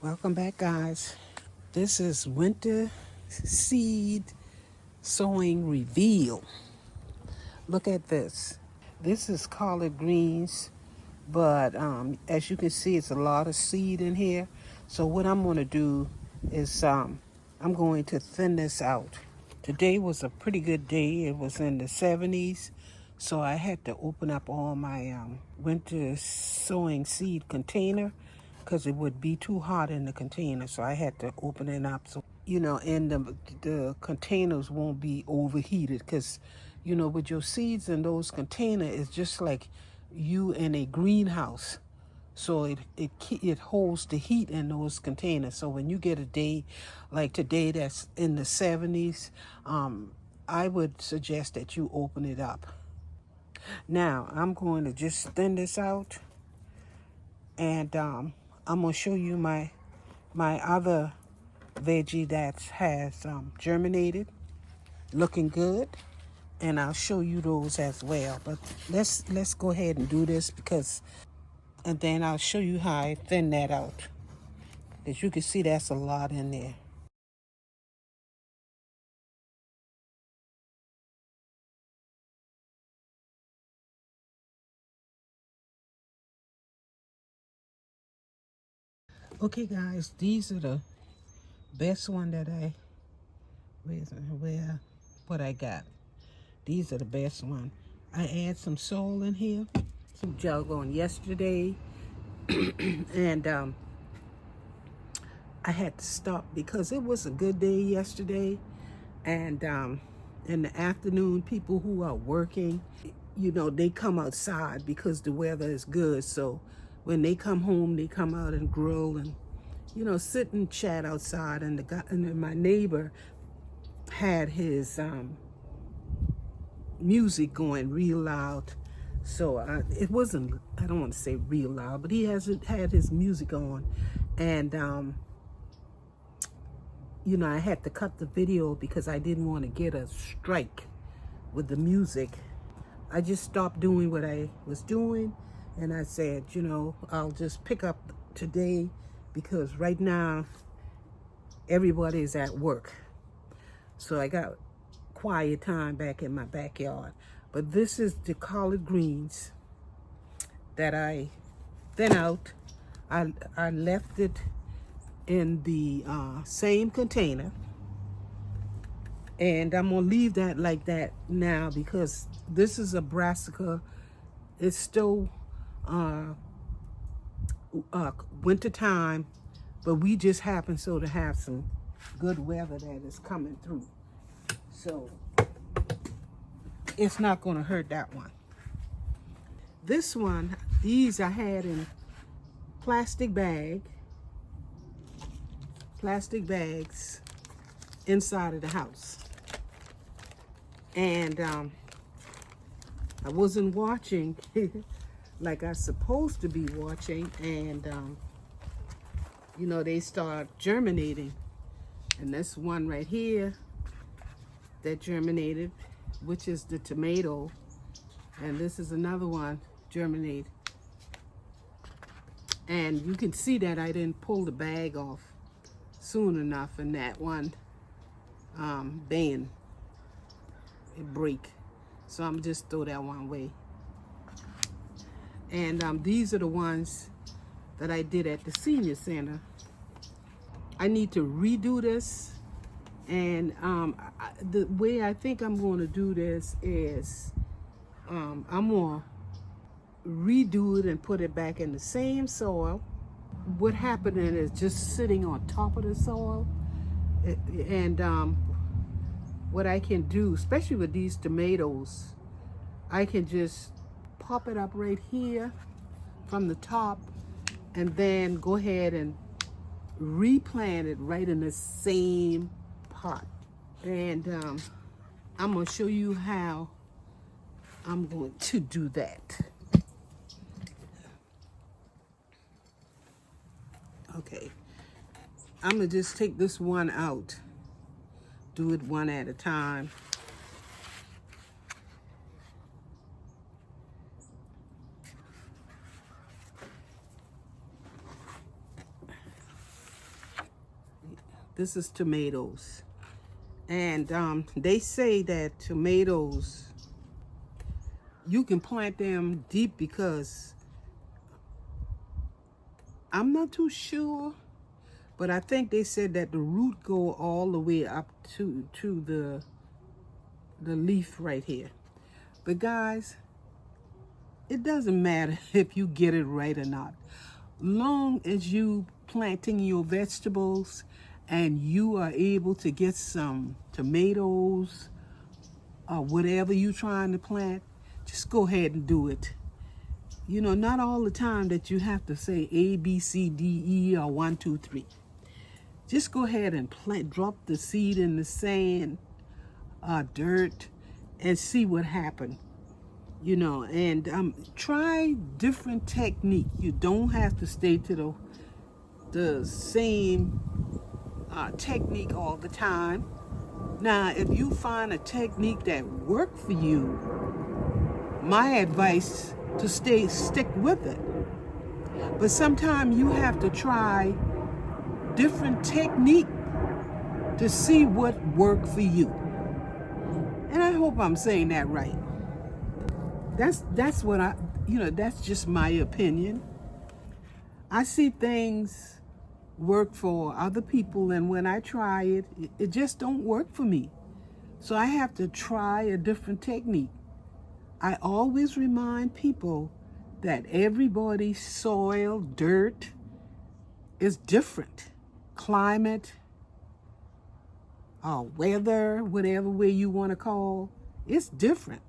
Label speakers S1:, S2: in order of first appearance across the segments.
S1: Welcome back, guys. This is winter seed sowing reveal. Look at this. This is collard greens, but as you can see, it's a lot of seed in here. So what I'm going to do is I'm going to thin this out. Today was a pretty good day. It was in the 70s, so I had to open up all my winter sowing seed container because it would be too hot in the container. So I had to open it up so and the containers won't be overheated because with your seeds in those containers, it's just like you in a greenhouse. So it holds the heat in those containers. So when you get a day like today that's in the 70s, I would suggest that you open it up. Now I'm going to just thin this out, and I'm going to show you my other veggie that has germinated, looking good, and I'll show you those as well. But let's go ahead and do this and then I'll show you how I thin that out. As you can see, that's a lot in there. Okay, guys, these are the best one that what I got. These are the best one. I add some soil in here, some jug on yesterday, and I had to stop because it was a good day yesterday, and in the afternoon, people who are working, they come outside because the weather is good. So when they come home, they come out and grill and sit and chat outside. And then my neighbor had his music going real loud. So it wasn't, I don't want to say real loud, but he had his music on. And, I had to cut the video because I didn't want to get a strike with the music. I just stopped doing what I was doing, and I said, I'll just pick up today because right now everybody's at work. So I got quiet time back in my backyard. But this is the collard greens that I thin out. I left it in the same container, and I'm gonna leave that like that now because this is a brassica. It's still winter time, but we just happen so to have some good weather that is coming through. So it's not gonna hurt that one. This one, these I had in plastic bags inside of the house. And I wasn't watching like I supposed to be watching, and they start germinating. And this one right here that germinated, which is the tomato, and this is another one germinate. And you can see that I didn't pull the bag off soon enough, and that one band it break. So I'm just throw that one away. And these are the ones that I did at the senior center. I need to redo this, and the way I think I'm going to do this is I'm going to redo it and put it back in the same soil. What happened is just sitting on top of the soil, and what I can do, especially with these tomatoes, I can just pop it up right here from the top and then go ahead and replant it right in the same pot. And I'm going to show you how I'm going to do that. Okay, I'm going to just take this one out, do it one at a time. This is tomatoes. And they say that tomatoes, you can plant them deep because I'm not too sure, but I think they said that the root go all the way up to the leaf right here. But guys, it doesn't matter if you get it right or not. Long as you planting your vegetables and you are able to get some tomatoes or whatever you're trying to plant, just go ahead and do it. You know, not all the time that you have to say A, B, C, D, E, or 1, 2, 3. Just go ahead and plant, drop the seed in the sand, dirt, and see what happens. You know, and try different technique. You don't have to stay to the same technique all the time. Now, if you find a technique that works for you, my advice to stick with it. But sometimes you have to try different technique to see what works for you. And I hope I'm saying that right. That's what that's just my opinion. I see things work for other people, and when I try it, it just don't work for me. So I have to try a different technique. I always remind people that everybody's soil, dirt is different. Climate, weather, whatever way you want to call, it's different.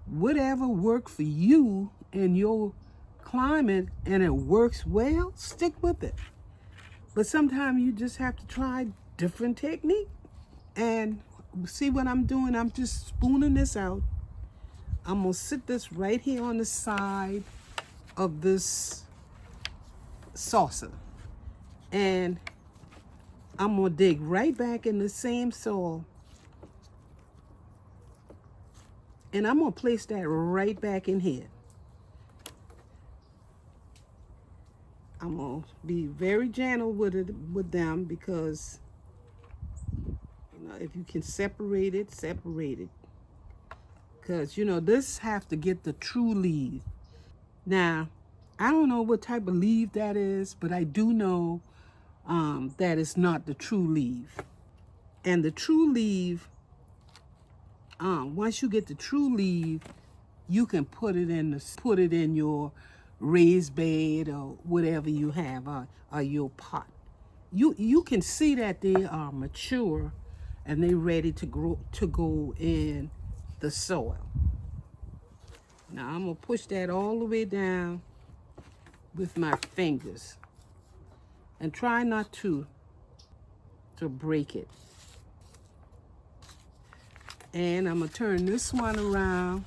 S1: Whatever works for you and your climate and it works well, stick with it. But sometimes you just have to try different technique. And see what I'm doing? I'm just spooning this out. I'm going to sit this right here on the side of this saucer. And I'm going to dig right back in the same soil. And I'm going to place that right back in here. I'm going to be very gentle with them because, if you can separate it, separate it. Because, this have to get the true leaf. Now, I don't know what type of leaf that is, but I do know that it's not the true leaf. And the true leaf, once you get the true leaf, you can put it in your raised bed or whatever you have, or your pot. You can see that they are mature and they're ready to go in the soil. Now I'm gonna push that all the way down with my fingers and try not to break it. And I'm gonna turn this one around,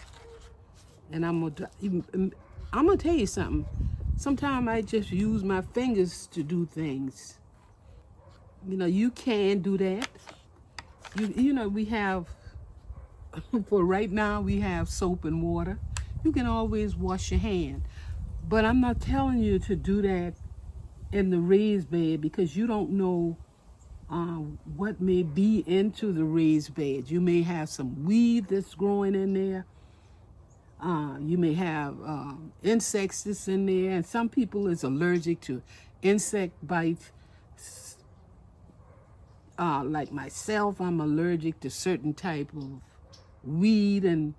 S1: and I'm gonna tell you something. Sometimes I just use my fingers to do things. You can do that. We have, for right now, we have soap and water. You can always wash your hand. But I'm not telling you to do that in the raised bed because you don't know what may be into the raised bed. You may have some weed that's growing in there. You may have insects that's in there. And some people is allergic to insect bites. Like myself, I'm allergic to certain type of weed and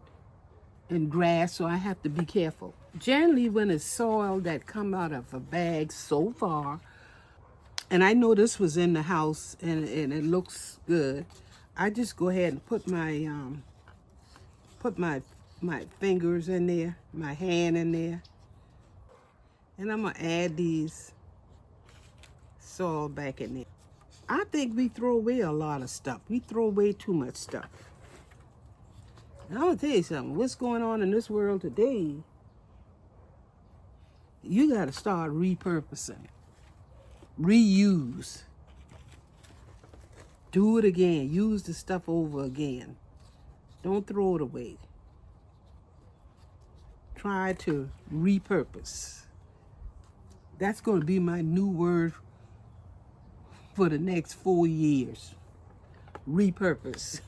S1: grass, so I have to be careful. Generally, when it's soil that come out of a bag so far, and I know this was in the house and it looks good, I just go ahead and put my fingers in there, my hand in there, and I'm gonna add these soil back in there. I think we throw away a lot of stuff. We throw away too much stuff. And I'm gonna tell you something. What's going on in this world today? You gotta start repurposing, reuse, do it again, use the stuff over again. Don't throw it away. Try to repurpose. That's going to be my new word for the next 4 years. Repurpose.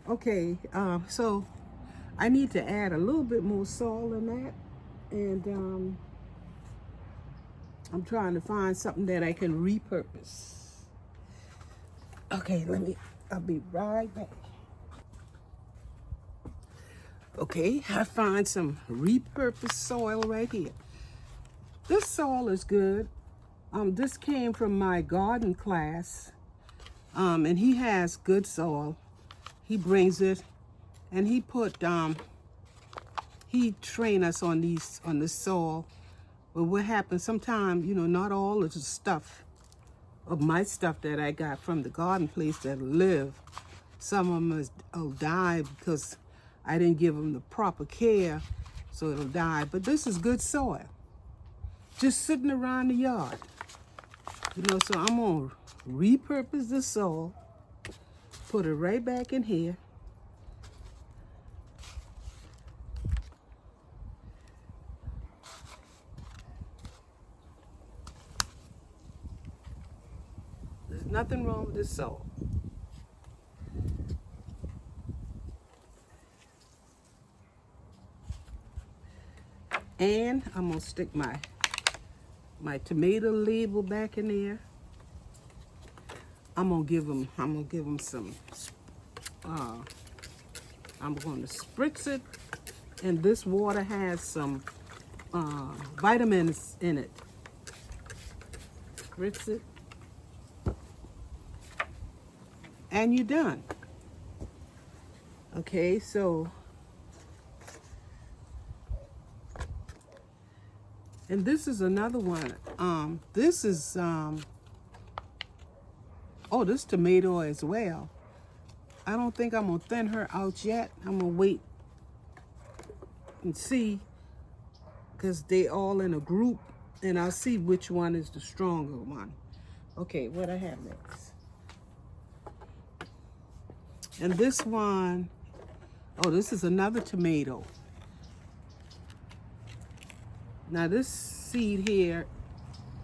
S1: Okay, so I need to add a little bit more soil in that, and I'm trying to find something that I can repurpose. Okay, I'll be right back. Okay, I find some repurposed soil right here. This soil is good. This came from my garden class, and he has good soil. He brings it, and he train us on this soil. But what happens sometimes, not all of the stuff of my stuff that I got from the garden place that live, some of them will die because I didn't give them the proper care, so it'll die. But this is good soil, just sitting around the yard. So I'm gonna repurpose the soil, put it right back in here. There's nothing wrong with this soil. And I'm gonna stick my tomato label back in there. I'm gonna give them some. I'm going to spritz it, and this water has some vitamins in it. Spritz it, and you're done. Okay, so. And this is another one. This is, this tomato as well. I don't think I'm gonna thin her out yet. I'm gonna wait and see, because they all in a group, and I'll see which one is the stronger one. Okay, what I have next. And this one, this is another tomato. Now this seed here,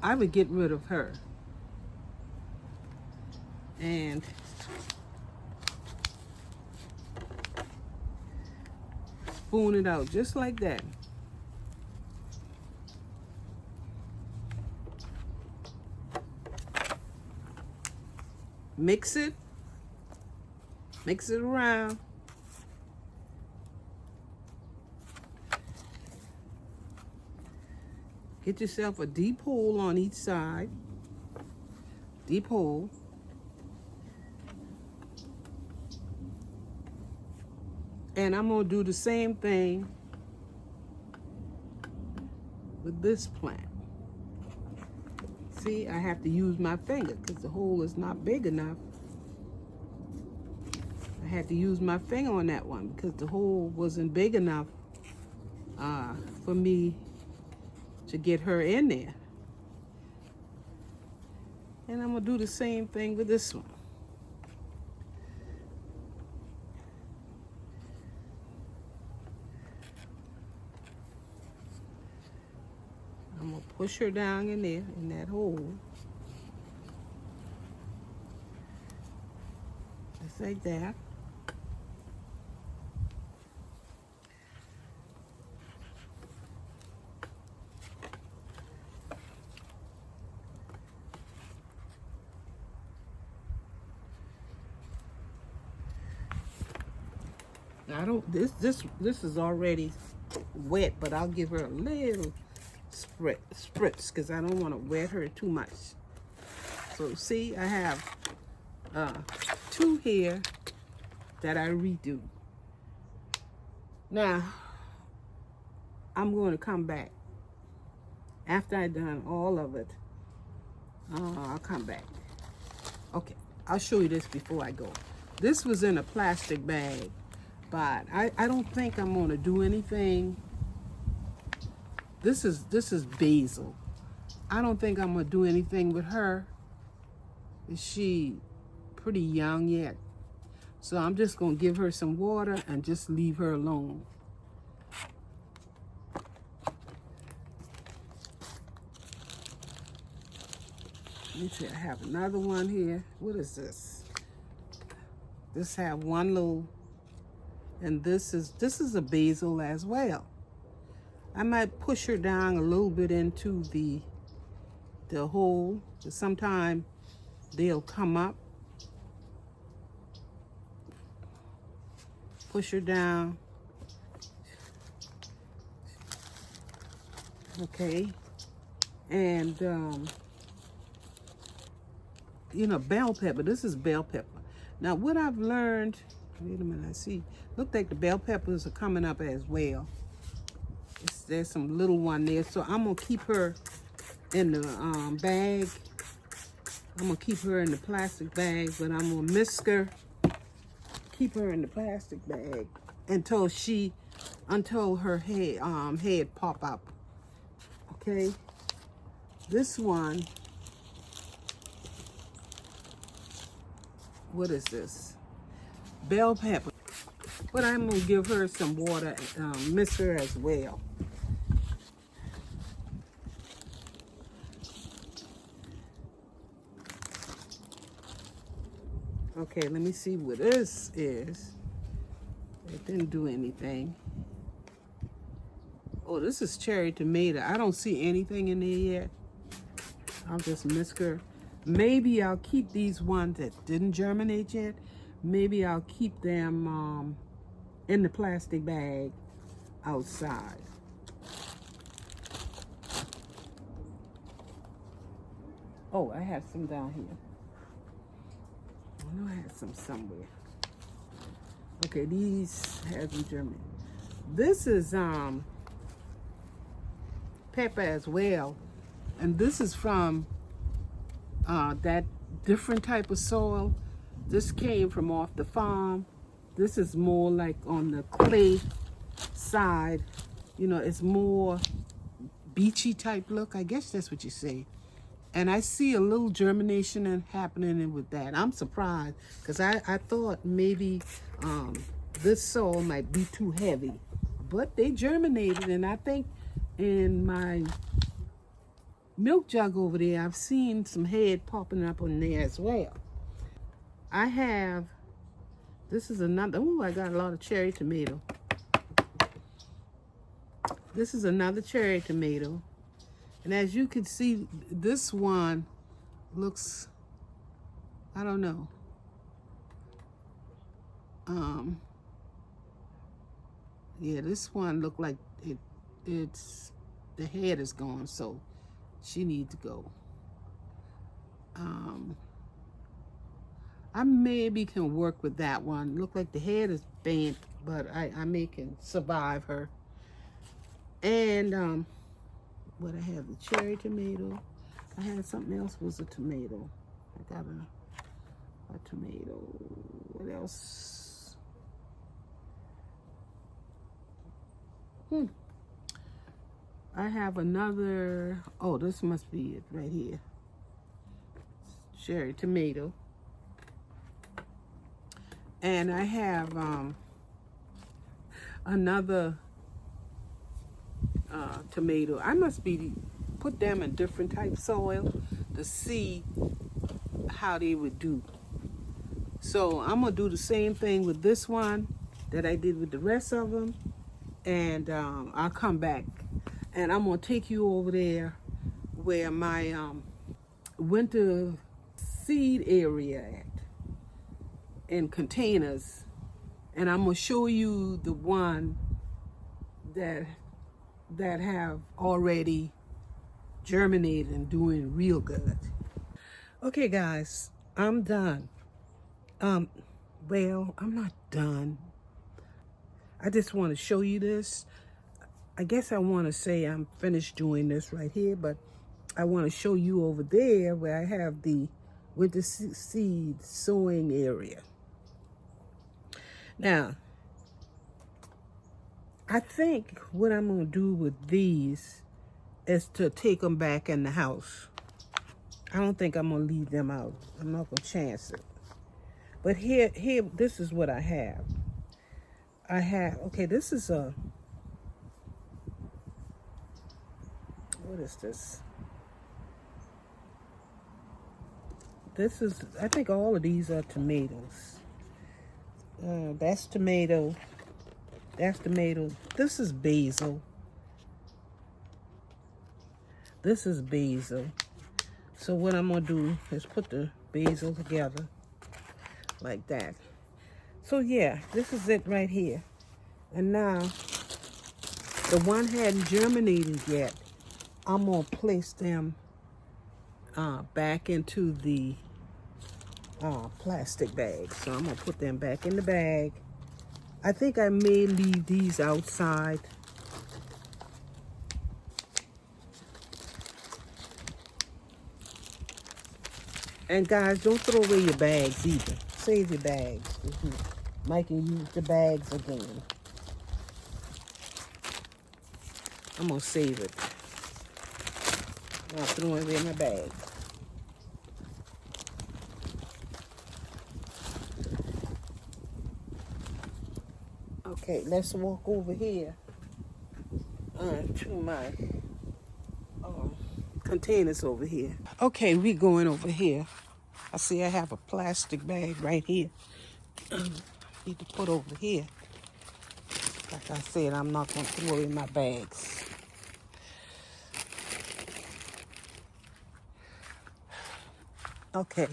S1: I would get rid of her. And spoon it out just like that. Mix it around. Get yourself a deep hole on each side. Deep hole. And I'm going to do the same thing with this plant. See, I have to use my finger because the hole is not big enough. I had to use my finger on that one because the hole wasn't big enough for me to get her in there. And I'm gonna do the same thing with this one. I'm gonna push her down in there, in that hole. Just like that. This is already wet, but I'll give her a little spritz because I don't want to wet her too much. So see, I have 2 here that I redo. Now I'm going to come back after I've done all of it. I'll come back. Okay, I'll show you this before I go. This was in a plastic bag. But I don't think I'm gonna do anything. This is basil. I don't think I'm gonna do anything with her. She pretty young yet. So I'm just gonna give her some water and just leave her alone. Let me see, I have another one here. What is this? This have one little, and this is a basil as well. I might push her down a little bit into the hole, because sometimes they'll come up. Push her down. Okay. And, you know, bell pepper. This is bell pepper. Now, what I've learned, wait a minute, I see. Look like the bell peppers are coming up as well. There's some little one there. So I'm going to keep her in the bag. I'm going to keep her in the plastic bag, but I'm going to whisk her. Keep her in the plastic bag until her head pop up. Okay. This one, what is this? Bell pepper. But I'm gonna give her some water, mix her as well. Okay, let me see what this is. It didn't do anything. Oh, this is cherry tomato. I don't see anything in there yet. I'll just mix her. Maybe I'll keep these ones that didn't germinate yet. Maybe I'll keep them in the plastic bag outside. Oh, I have some down here. I know I had some somewhere. Okay, these hasn't germinated. This is pepper as well, and this is from that different type of soil. This came from off the farm. This is more like on the clay side. You know, it's more beachy type look. I guess that's what you say. And I see a little germination happening with that. I'm surprised because I thought maybe this soil might be too heavy. But they germinated, and I think in my milk jug over there, I've seen some head popping up on there as well. I have, this is another, oh, I got a lot of cherry tomato. This is another cherry tomato. And as you can see, this one looks, I don't know. Yeah, this one looked like it's, the head is gone, so she needs to go. I maybe can work with that one. Look like the head is bent, but I may can survive her. And what I have, the cherry tomato. I had something else was a tomato. I got a tomato. What else? I have another, oh, this must be it right here. Cherry tomato. And I have another tomato. I must be put them in different type soil to see how they would do. So I'm gonna do the same thing with this one that I did with the rest of them, and I'll come back and I'm gonna take you over there where my winter seed area at in containers, and I'm gonna show you the one that have already germinated and doing real good. Okay guys, I'm done. Well, I'm not done. I just want to show you this. I guess I want to say I'm finished doing this right here, but I want to show you over there where I have the winter seed sowing area. Now, I think what I'm going to do with these is to take them back in the house. I don't think I'm going to leave them out. I'm not going to chance it. But here, this is what I have. I have, okay, this is a, what is this? This is, I think all of these are tomatoes. That's tomato. That's tomato. This is basil. This is basil. So what I'm going to do is put the basil together like that. So yeah, this is it right here. And now, the one hadn't germinated yet. I'm going to place them back into the plastic bag. So I'm going to put them back in the bag. I think I may leave these outside. And guys, don't throw away your bags either. Save your bags. Mike can use the bags again. I'm going to save it. I'm throwing away my bag. Okay, let's walk over here to my containers over here. Okay, we going over here. I see I have a plastic bag right here. Need to put over here. Like I said, I'm not going to throw away my bags. Okay.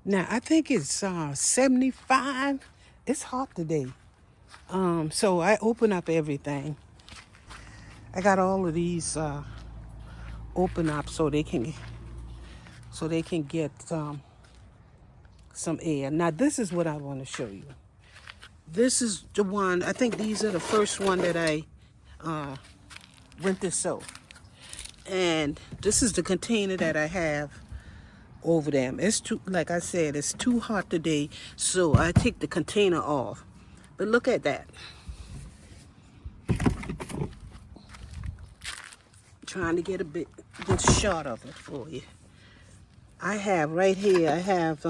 S1: Now, I think it's 75. It's hot today. So I open up everything. I got all of these open up so they can get some air. Now, this is what I want to show you. This is the one, I think these are the first one that I went to sow. And this is the container that I have over them. It's too, like I said, it's too hot today, so I take the container off. But look at that. Trying to get a good shot of it for you. I have right here, I have,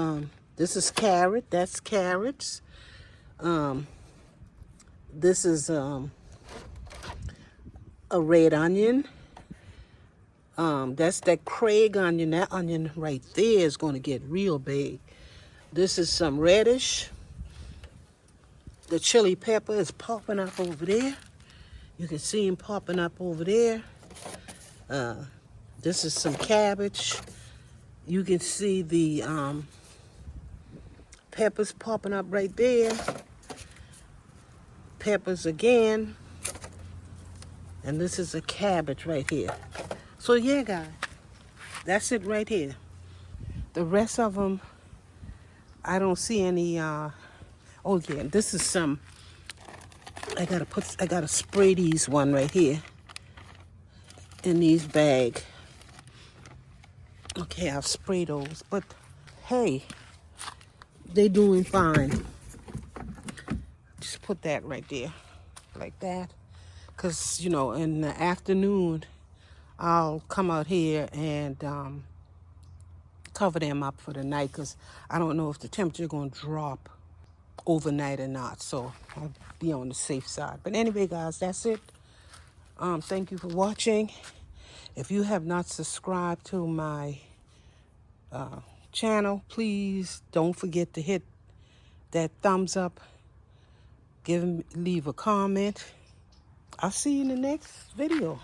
S1: this is carrot, that's carrots. This is a red onion. That's that Craig onion. That onion right there is going to get real big. This is some radish. The chili pepper is popping up over there. You can see him popping up over there. This is some cabbage. You can see the peppers popping up right there. Peppers again. And this is a cabbage right here. So yeah, guys, that's it right here. The rest of them, I don't see any, oh yeah, this is some, I gotta spray these one right here in these bag. Okay, I'll spray those, but hey, they doing fine. Just put that right there, like that. Cause, you know, in the afternoon, I'll come out here and cover them up for the night because I don't know if the temperature is going to drop overnight or not. So I'll be on the safe side. But anyway, guys, that's it. Thank you for watching. If you have not subscribed to my channel, please don't forget to hit that thumbs up. Leave a comment. I'll see you in the next video.